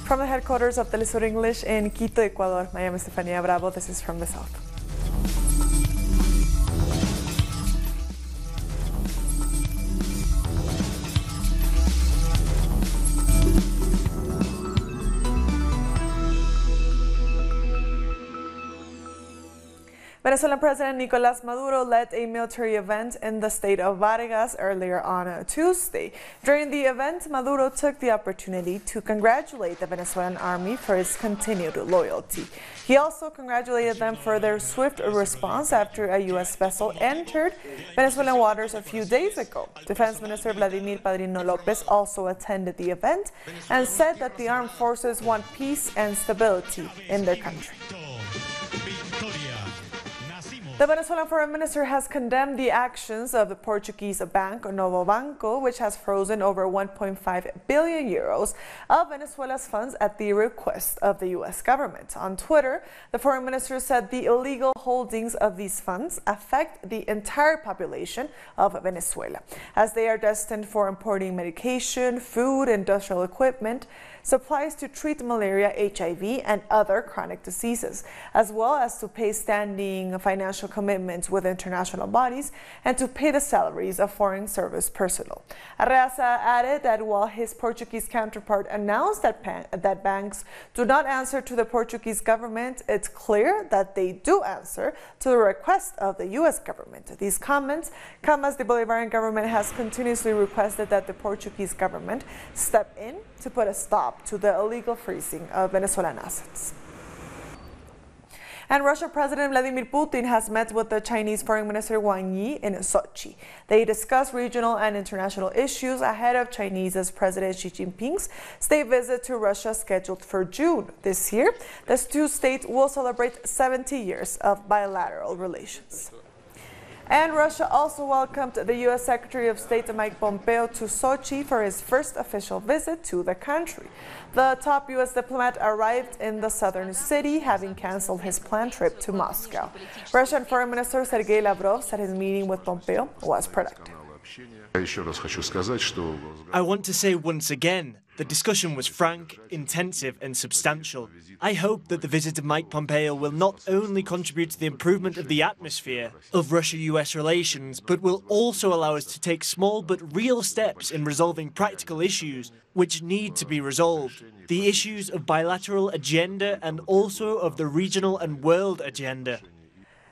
From the headquarters of Telesur English in Quito, Ecuador, I am Estefania Bravo. This is From the South. Venezuelan President Nicolas Maduro led a military event in the state of Vargas earlier on Tuesday. During the event, Maduro took the opportunity to congratulate the Venezuelan army for its continued loyalty. He also congratulated them for their swift response after a U.S. vessel entered Venezuelan waters a few days ago. Defense Minister Vladimir Padrino Lopez also attended the event and said that the armed forces want peace and stability in their country. The Venezuelan foreign minister has condemned the actions of the Portuguese bank Novo Banco, which has frozen over 1.5 billion euros of Venezuela's funds at the request of the U.S. government. On Twitter, the foreign minister said the illegal holdings of these funds affect the entire population of Venezuela, as they are destined for importing medication, food, industrial equipment, supplies to treat malaria, HIV, and other chronic diseases, as well as to pay standing financial commitments with international bodies and to pay the salaries of foreign service personnel. Arreaza added that while his Portuguese counterpart announced that banks do not answer to the Portuguese government, it's clear that they do answer to the request of the U.S. government. These comments come as the Bolivarian government has continuously requested that the Portuguese government step in to put a stop to the illegal freezing of Venezuelan assets. And Russian President Vladimir Putin has met with the Chinese Foreign Minister Wang Yi in Sochi. They discussed regional and international issues ahead of Chinese President Xi Jinping's state visit to Russia scheduled for June. This year, the two states will celebrate 70 years of bilateral relations. And Russia also welcomed the U.S. Secretary of State Mike Pompeo to Sochi for his first official visit to the country. The top U.S. diplomat arrived in the southern city, having canceled his planned trip to Moscow. Russian Foreign Minister Sergei Lavrov said his meeting with Pompeo was productive. I want to say once again, the discussion was frank, intensive and substantial. I hope that the visit of Mike Pompeo will not only contribute to the improvement of the atmosphere of Russia-US relations, but will also allow us to take small but real steps in resolving practical issues which need to be resolved. The issues of bilateral agenda and also of the regional and world agenda.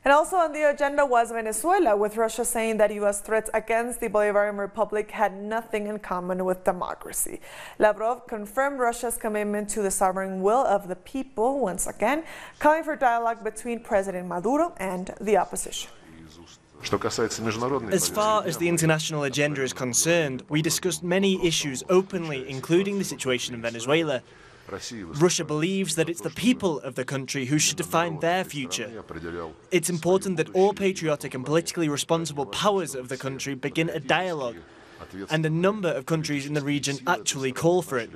And also on the agenda was Venezuela, with Russia saying that U.S. threats against the Bolivarian Republic had nothing in common with democracy. Lavrov confirmed Russia's commitment to the sovereign will of the people, once again, calling for dialogue between President Maduro and the opposition. As far as the international agenda is concerned, we discussed many issues openly, including the situation in Venezuela. Russia believes that it's the people of the country who should define their future. It's important that all patriotic and politically responsible powers of the country begin a dialogue, and a number of countries in the region actually call for it.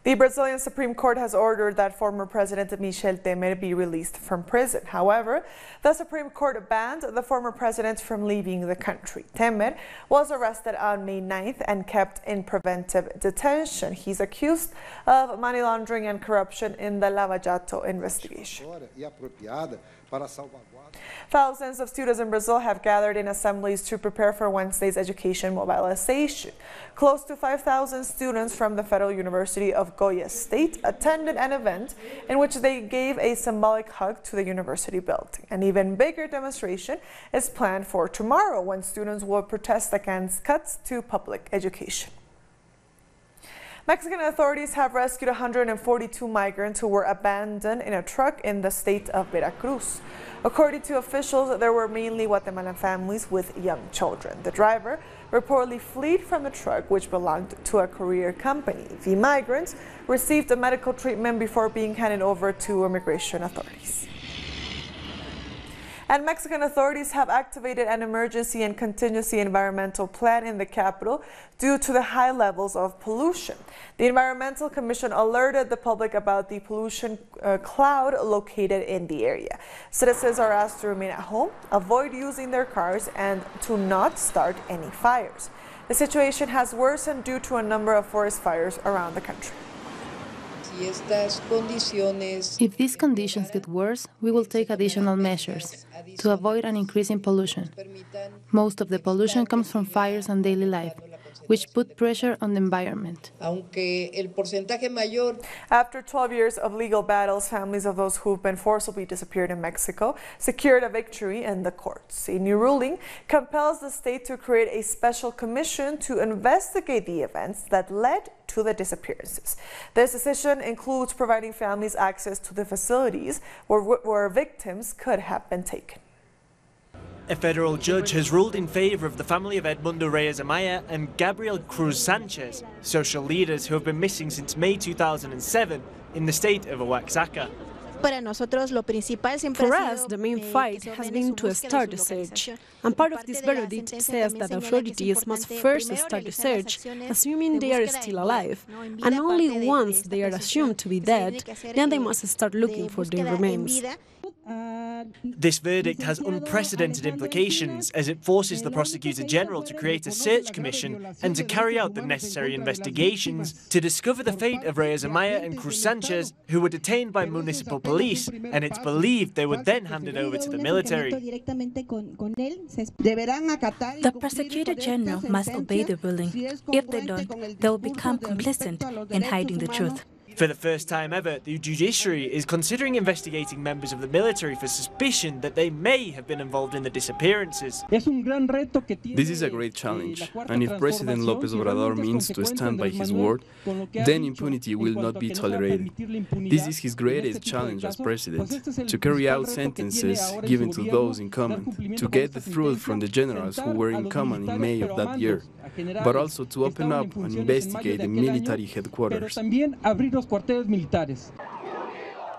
The Brazilian Supreme Court has ordered that former President Michel Temer be released from prison. However, the Supreme Court banned the former president from leaving the country. Temer was arrested on May 9th and kept in preventive detention. He's accused of money laundering and corruption in the Lava Jato investigation. Thousands of students in Brazil have gathered in assemblies to prepare for Wednesday's education mobilization. Close to 5,000 students from the Federal University of Goiás State attended an event in which they gave a symbolic hug to the university building. An even bigger demonstration is planned for tomorrow, when students will protest against cuts to public education. Mexican authorities have rescued 142 migrants who were abandoned in a truck in the state of Veracruz. According to officials, there were mainly Guatemalan families with young children. The driver reportedly fled from the truck, which belonged to a courier company. The migrants received a medical treatment before being handed over to immigration authorities. And Mexican authorities have activated an emergency and contingency environmental plan in the capital due to the high levels of pollution. The Environmental Commission alerted the public about the pollution cloud located in the area. Citizens are asked to remain at home, avoid using their cars, and to not start any fires. The situation has worsened due to a number of forest fires around the country. If these conditions get worse, we will take additional measures to avoid an increase in pollution. Most of the pollution comes from fires and daily life, which put pressure on the environment. After 12 years of legal battles, families of those who've been forcibly disappeared in Mexico secured a victory in the courts. A new ruling compels the state to create a special commission to investigate the events that led to the disappearances. This decision includes providing families access to the facilities where victims could have been taken. A federal judge has ruled in favor of the family of Edmundo Reyes Amaya and Gabriel Cruz Sanchez, social leaders who have been missing since May 2007 in the state of Oaxaca. For us, the main fight has been to start the search, and part of this verdict says that authorities must first start the search, assuming they are still alive, and only once they are assumed to be dead, then they must start looking for their remains. This verdict has unprecedented implications as it forces the Prosecutor General to create a search commission and to carry out the necessary investigations to discover the fate of Reyes Amaya and Cruz Sanchez, who were detained by municipal police, and it's believed they were then handed over to the military. The Prosecutor General must obey the ruling. If they don't, they will become complicit in hiding the truth. For the first time ever, the judiciary is considering investigating members of the military for suspicion that they may have been involved in the disappearances. This is a great challenge, and if President López Obrador means to stand by his word, then impunity will not be tolerated. This is his greatest challenge as president, to carry out sentences given to those in command, to get the truth from the generals who were in command in May of that year, but also to open up and investigate the military headquarters.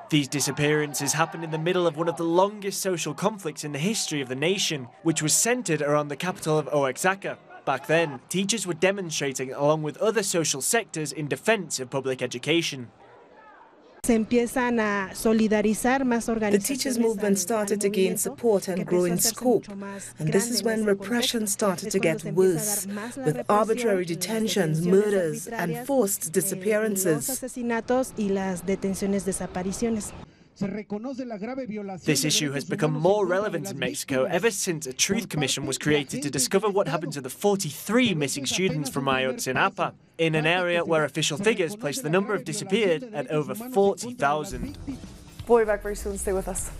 These disappearances happened in the middle of one of the longest social conflicts in the history of the nation, which was centered around the capital of Oaxaca. Back then, teachers were demonstrating along with other social sectors in defense of public education. The teachers' movement started to gain support and grow in scope, and this is when repression started to get worse, with arbitrary detentions, murders, and forced disappearances. This issue has become more relevant in Mexico ever since a truth commission was created to discover what happened to the 43 missing students from Ayotzinapa, in an area where official figures place the number of disappeared at over 40,000. We'll be back very soon. Stay with us.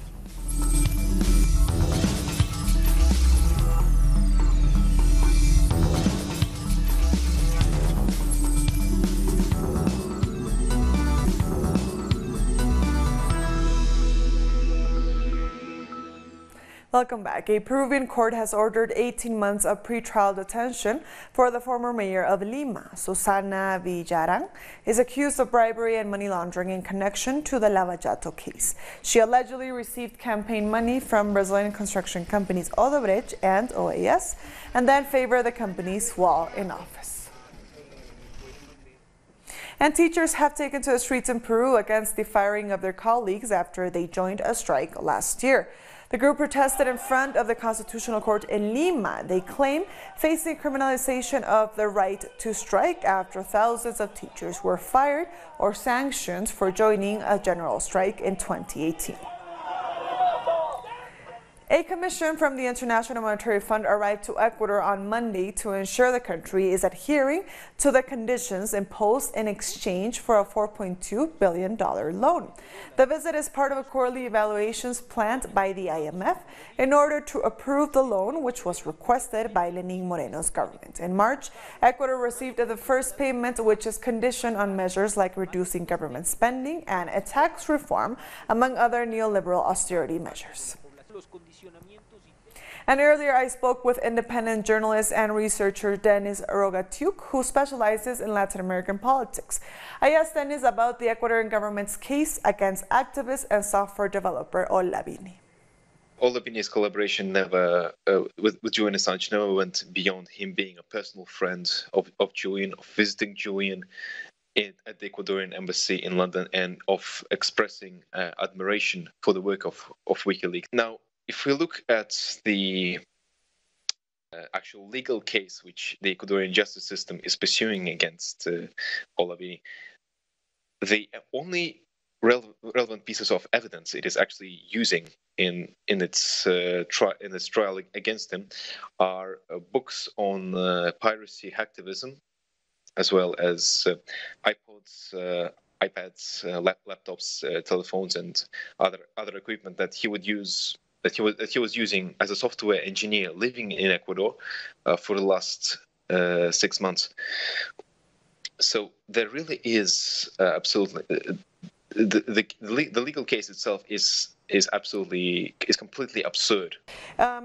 Welcome back. A Peruvian court has ordered 18 months of pretrial detention for the former mayor of Lima. Susana Villarán is accused of bribery and money laundering in connection to the Lavallato case. She allegedly received campaign money from Brazilian construction companies Odebrecht and OAS and then favored the companies while in office. And teachers have taken to the streets in Peru against the firing of their colleagues after they joined a strike last year. The group protested in front of the Constitutional Court in Lima. They claim facing criminalization of the right to strike after thousands of teachers were fired or sanctioned for joining a general strike in 2018. A commission from the International Monetary Fund arrived to Ecuador on Monday to ensure the country is adhering to the conditions imposed in exchange for a $4.2 billion loan. The visit is part of a quarterly evaluations planned by the IMF in order to approve the loan, which was requested by Lenín Moreno's government. In March, Ecuador received the first payment, which is conditioned on measures like reducing government spending and a tax reform, among other neoliberal austerity measures. And earlier I spoke with independent journalist and researcher Dennis Rogatiuk, who specializes in Latin American politics. I asked Dennis about the Ecuadorian government's case against activist and software developer Olavini. Olavini's collaboration never with Julian Assange never went beyond him being a personal friend of Julian, of visiting Julian at the Ecuadorian embassy in London, and of expressing admiration for the work of WikiLeaks. Now, if we look at the actual legal case which the Ecuadorian justice system is pursuing against Olavini, the only relevant pieces of evidence it is actually using in its trial against him are books on piracy hacktivism, as well as iPods, iPads, laptops, telephones, and other equipment that he would use. That he was using as a software engineer living in Ecuador for the last 6 months. So there really is absolutely the legal case itself is completely absurd.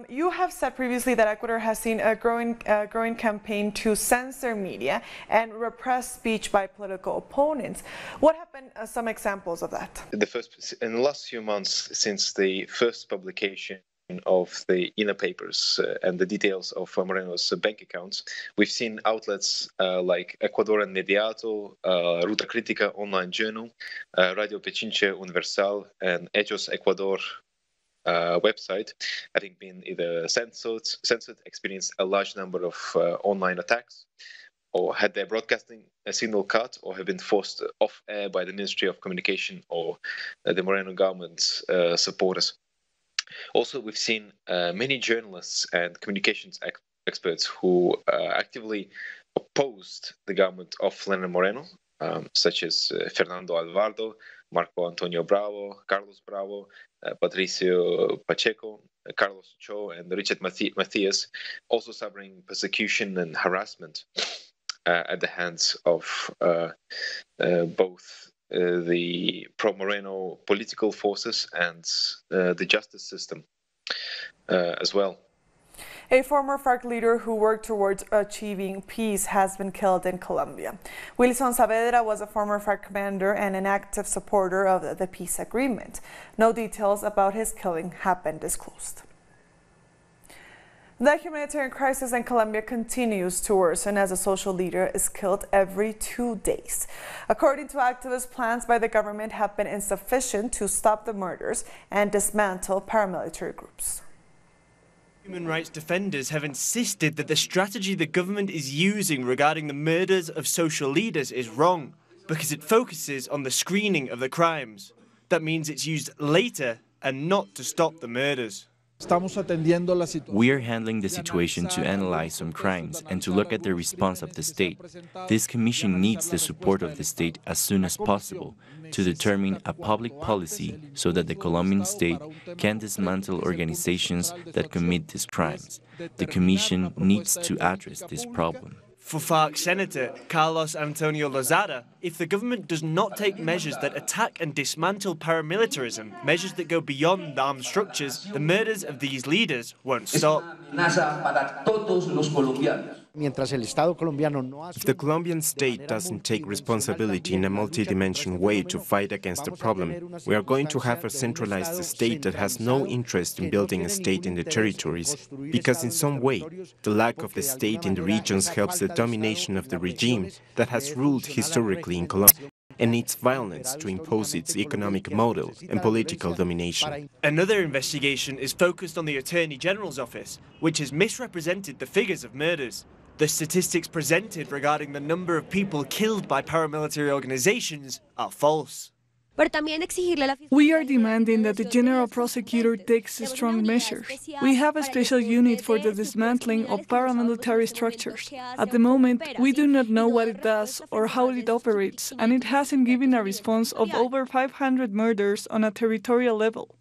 You have said previously that Ecuador has seen a growing campaign to censor media and repress speech by political opponents. What have been some examples of that? In the last few months, since the first publication of the inner papers and the details of Moreno's bank accounts, we've seen outlets like Ecuadorian Mediato, Ruta Crítica online journal, Radio Pechinche Universal, and Hechos Ecuador website having been either censored, experienced a large number of online attacks, or had their broadcasting signal cut, or have been forced off air by the Ministry of Communication or the Moreno government supporters. Also, we've seen many journalists and communications experts who actively opposed the government of Lenin Moreno, such as Fernando Alvarado, Marco Antonio Bravo, Carlos Bravo, Patricio Pacheco, Carlos Cho, and Richard Macias, also suffering persecution and harassment at the hands of both the pro-Moreno political forces and the justice system as well. A former FARC leader who worked towards achieving peace has been killed in Colombia. Wilson Saavedra was a former FARC commander and an active supporter of the peace agreement. No details about his killing have been disclosed. The humanitarian crisis in Colombia continues to worsen as a social leader is killed every 2 days. According to activists, plans by the government have been insufficient to stop the murders and dismantle paramilitary groups. Human rights defenders have insisted that the strategy the government is using regarding the murders of social leaders is wrong because it focuses on the screening of the crimes. That means it's used later and not to stop the murders. We are handling the situation to analyze some crimes and to look at the response of the state. This commission needs the support of the state as soon as possible to determine a public policy so that the Colombian state can dismantle organizations that commit these crimes. The commission needs to address this problem. For FARC Senator Carlos Antonio Lozada, if the government does not take measures that attack and dismantle paramilitarism, measures that go beyond armed structures, the murders of these leaders won't stop. If the Colombian state doesn't take responsibility in a multidimensional way to fight against the problem, we are going to have a centralized state that has no interest in building a state in the territories, because in some way, the lack of the state in the regions helps the domination of the regime that has ruled historically in Colombia and needs violence to impose its economic model and political domination. Another investigation is focused on the Attorney General's office, which has misrepresented the figures of murders. The statistics presented regarding the number of people killed by paramilitary organizations are false. We are demanding that the General Prosecutor takes strong measures. We have a special unit for the dismantling of paramilitary structures. At the moment, we do not know what it does or how it operates, and it hasn't given a response of over 500 murders on a territorial level.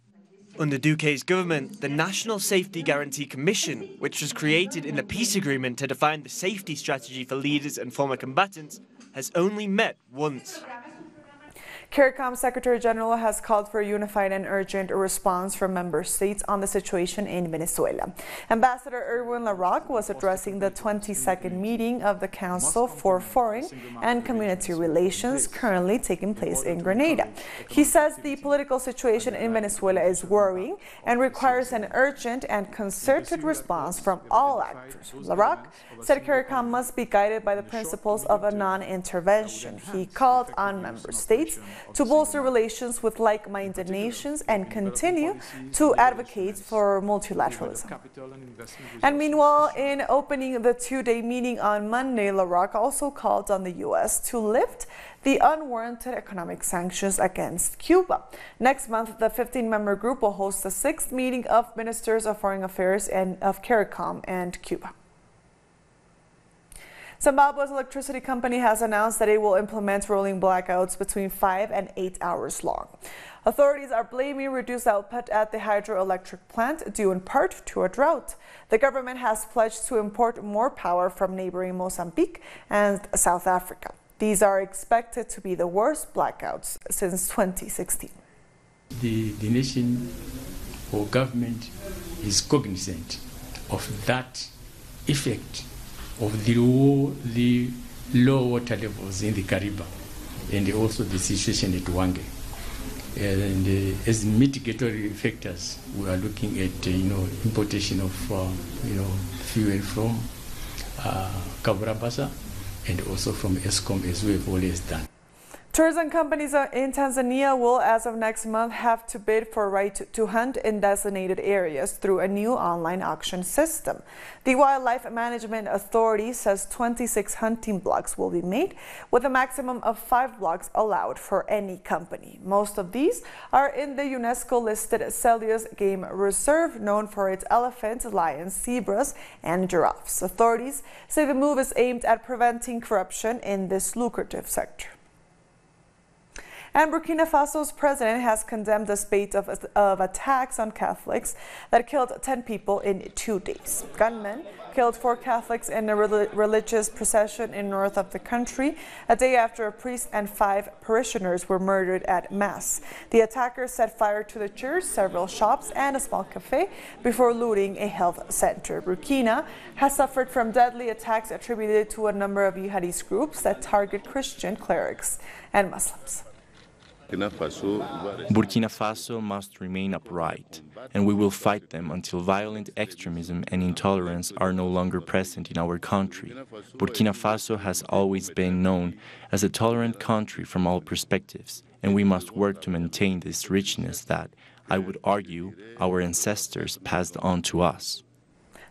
Under Duque's government, the National Safety Guarantee Commission, which was created in the peace agreement to define the safety strategy for leaders and former combatants, has only met once. CARICOM Secretary General has called for a unified and urgent response from member states on the situation in Venezuela. Ambassador Erwin Larocque was addressing the 22nd meeting of the Council for Foreign and Community Relations currently taking place in Grenada. He says the political situation in Venezuela is worrying and requires an urgent and concerted response from all actors. Larocque said CARICOM must be guided by the principles of a non-intervention. He called on member states to bolster relations with like-minded nations and continue to advocate for multilateralism. And meanwhile, in opening the two-day meeting on Monday, Laroque also called on the U.S. to lift the unwarranted economic sanctions against Cuba. Next month, the 15-member group will host the 6th meeting of Ministers of Foreign Affairs and of CARICOM and Cuba. Zimbabwe's electricity company has announced that it will implement rolling blackouts between 5 and 8 hours long. Authorities are blaming reduced output at the hydroelectric plant due in part to a drought. The government has pledged to import more power from neighboring Mozambique and South Africa. These are expected to be the worst blackouts since 2016. The nation or government is cognizant of that effect of the low water levels in the Kariba and also the situation at Hwange. And as mitigatory factors, we are looking at importation of fuel from Kaburabasa and also from ESCOM, as we have always done. Tourism companies in Tanzania will, as of next month, have to bid for a right to hunt in designated areas through a new online auction system. The Wildlife Management Authority says 26 hunting blocks will be made, with a maximum of 5 blocks allowed for any company. Most of these are in the UNESCO-listed Selous Game Reserve, known for its elephants, lions, zebras, and giraffes. Authorities say the move is aimed at preventing corruption in this lucrative sector. And Burkina Faso's president has condemned the spate of attacks on Catholics that killed 10 people in 2 days. Gunmen killed 4 Catholics in a religious procession in north of the country, a day after a priest and 5 parishioners were murdered at Mass. The attackers set fire to the church, several shops, and a small cafe before looting a health center. Burkina has suffered from deadly attacks attributed to a number of jihadist groups that target Christian clerics and Muslims. Burkina Faso must remain upright, and we will fight them until violent extremism and intolerance are no longer present in our country. Burkina Faso has always been known as a tolerant country from all perspectives, and we must work to maintain this richness that, I would argue, our ancestors passed on to us.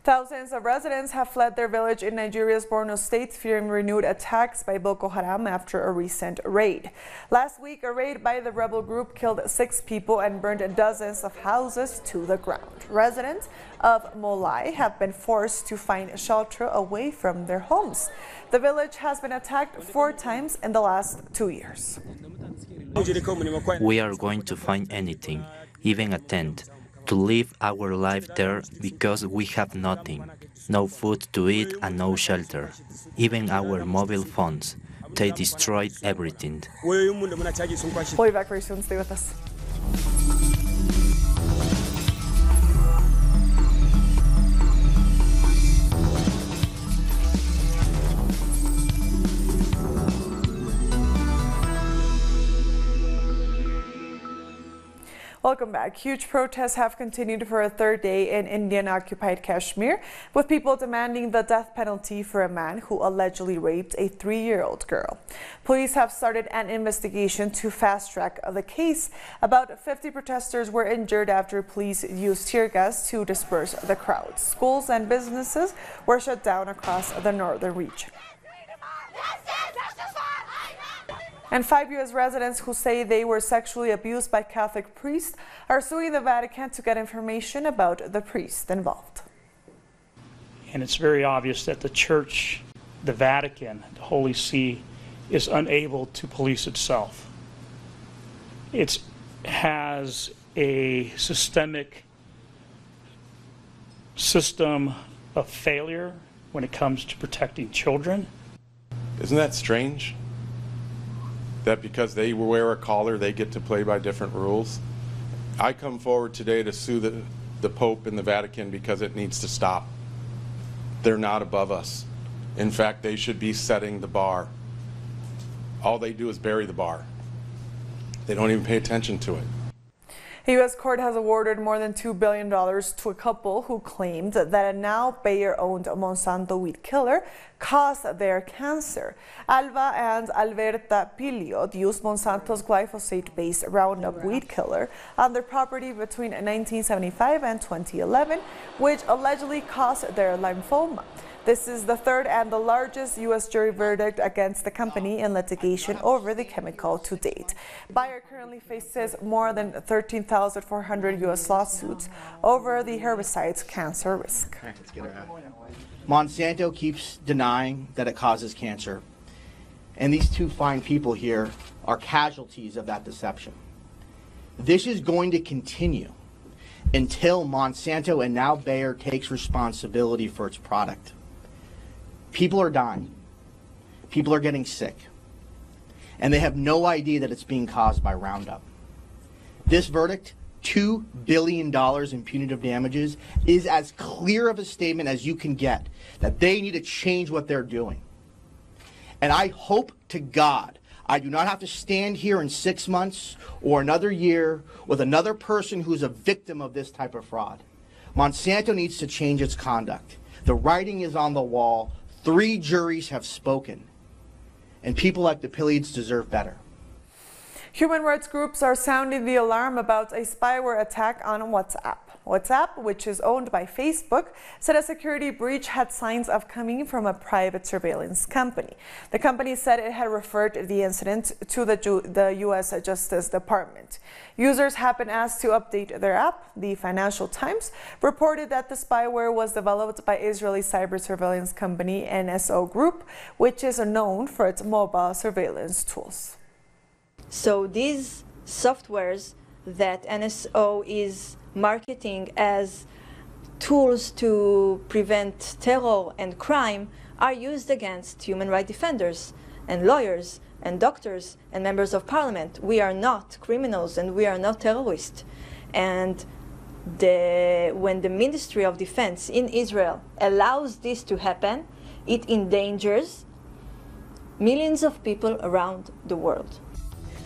Thousands of residents have fled their village in Nigeria's Borno state, fearing renewed attacks by Boko Haram after a recent raid. Last week, a raid by the rebel group killed 6 people and burned dozens of houses to the ground. Residents of Molai have been forced to find shelter away from their homes. The village has been attacked 4 times in the last 2 years. We are going to find anything, even a tent, to live our life there because we have nothing, no food to eat and no shelter, even our mobile phones. They destroyed everything. We'll be back very soon. Stay with us. Welcome back. Huge protests have continued for a 3rd day in Indian-occupied Kashmir, with people demanding the death penalty for a man who allegedly raped a 3-year-old girl. Police have started an investigation to fast-track the case. About 50 protesters were injured after police used tear gas to disperse the crowds. Schools and businesses were shut down across the northern region. And 5 U.S. residents who say they were sexually abused by Catholic priests are suing the Vatican to get information about the priests involved. And it's very obvious that the Church, the Vatican, the Holy See, is unable to police itself. It has a systemic system of failure when it comes to protecting children. Isn't that strange? That because they wear a collar, they get to play by different rules. I come forward today to sue the Pope and the Vatican because it needs to stop. They're not above us. In fact, they should be setting the bar. All they do is bury the bar. They don't even pay attention to it. A U.S. court has awarded more than $2 billion to a couple who claimed that a now Bayer-owned Monsanto weed killer caused their cancer. Alba and Alberta Piliot used Monsanto's glyphosate-based Roundup weed killer on their property between 1975 and 2011, which allegedly caused their lymphoma. This is the third and the largest U.S. jury verdict against the company in litigation over the chemical to date. Bayer currently faces more than 13,400 U.S. lawsuits over the herbicide's cancer risk. Monsanto keeps denying that it causes cancer, and these two fine people here are casualties of that deception. This is going to continue until Monsanto and now Bayer takes responsibility for its product. People are dying. People are getting sick. And they have no idea that it's being caused by Roundup. This verdict, $2 billion in punitive damages, is as clear of a statement as you can get that they need to change what they're doing. And I hope to God I do not have to stand here in 6 months or another year with another person who's a victim of this type of fraud. Monsanto needs to change its conduct. The writing is on the wall. 3 juries have spoken, and people like the Pilids deserve better. Human rights groups are sounding the alarm about a spyware attack on WhatsApp. WhatsApp, which is owned by Facebook, said a security breach had signs of coming from a private surveillance company. The company said it had referred the incident to the U.S. Justice Department. Users have been asked to update their app. The Financial Times reported that the spyware was developed by Israeli cyber surveillance company NSO Group, which is known for its mobile surveillance tools. So these softwares that NSO is marketing as tools to prevent terror and crime are used against human rights defenders and lawyers and doctors and members of parliament. We are not criminals and we are not terrorists. And when the Ministry of Defense in Israel allows this to happen, it endangers millions of people around the world.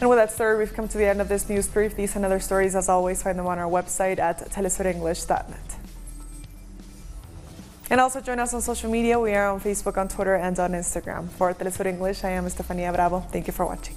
And with that story, we've come to the end of this news brief. These and other stories, as always, find them on our website at telesurenglish.net. And also join us on social media. We are on Facebook, on Twitter, and on Instagram. For Telesur English, I am Estefania Bravo. Thank you for watching.